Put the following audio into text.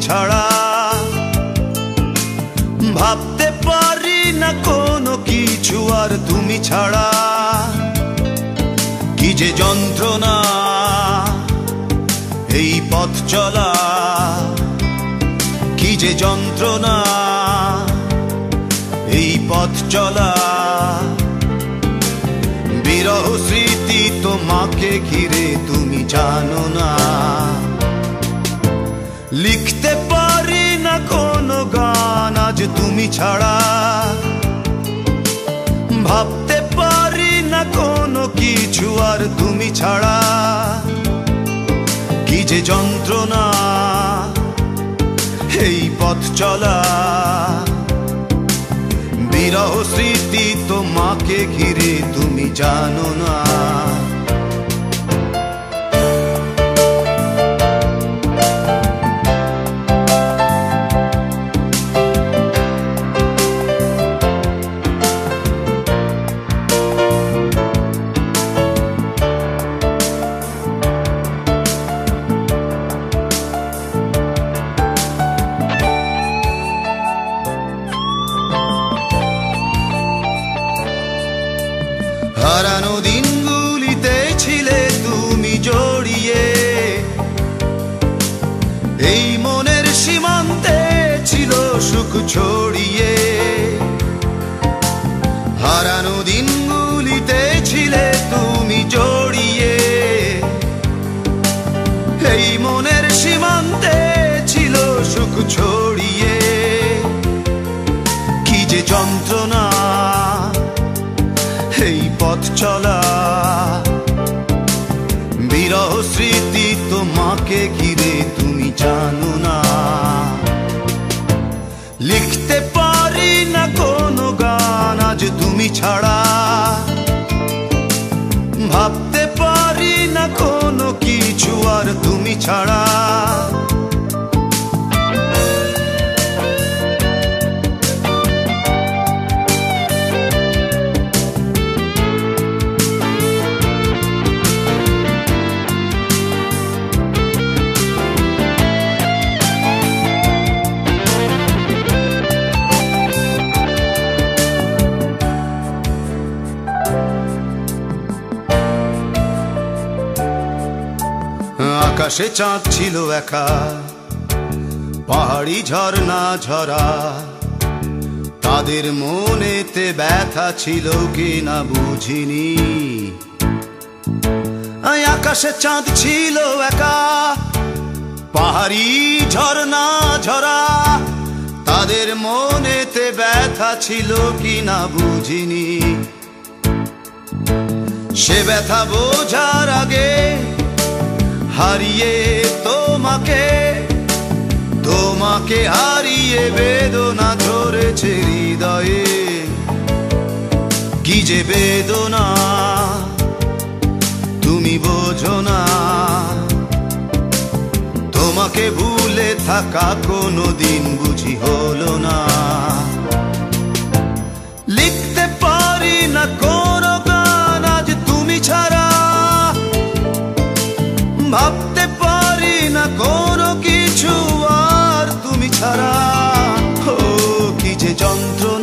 ছাড়া। ভাবতে পারি না কোনো কিছু আর তুমি ছাড়া। কি যে যন্ত্রণা এই পথ চলা, কি যে যন্ত্রণা এই পথ চলা। বিরহ স্মৃতি তোমাকে ঘিরে তুমি জানো না। লিখতে পারি না কোনো গান আজ তুমি ছাড়া। ভাবতে পারি না কোনো কিছু আর তুমি ছাড়া। কি যে যন্ত্রণা এই পথ চলা। বিরহ স্মৃতি তোমাকে ঘিরে তুমি জানো না। হারানো দিনগুলিতে ছিলে তুমি জড়িয়ে। এই মনের সীমান্তে ছিল সুখ ছড়িয়ে। হারানো দিনগুলিতে ছিলে তুমি জড়িয়ে। এই মনের সীমান্তে ছিল সুখ ছড়িয়ে। কি যে যন্ত্রণা এই পথ চলা। বিরহ স্মৃতি তোমাকে ঘিরে তুমি জানো না। লিখতে পারি না কোনো গান আজ তুমি ছাড়া। ভাবতে পারি না কোনো কিছু আর তুমি ছাড়া। আকাশে চাঁদ ছিল একা, পাহাড়ি ঝর্ণা ঝরা। তাদের মনেতে ব্যথা ছিল কিনা বুঝিনি। আকাশে চাঁদ ছিল একা, পাহাড়ি ঝর্ণা ঝরা। তাদের মনেতে ব্যথা ছিল কিনা বুঝিনি। সে ব্যথা বোঝার আগে হারিয়ে তোমাকে, তোমাকে হারিয়ে বেদনা ধরেছে হৃদয়ে। কি যে বেদনা তুমি বোঝো না। তোমাকে ভুলে থাকা কোনো দিন বুঝি হলো না। লিখতে পারি না কোনো গান আজ তুমি ছাড়া। ভাবতে পারি না কোনো কিছু আর তুমি ছাড়া। ও কি যে যন্ত্রণা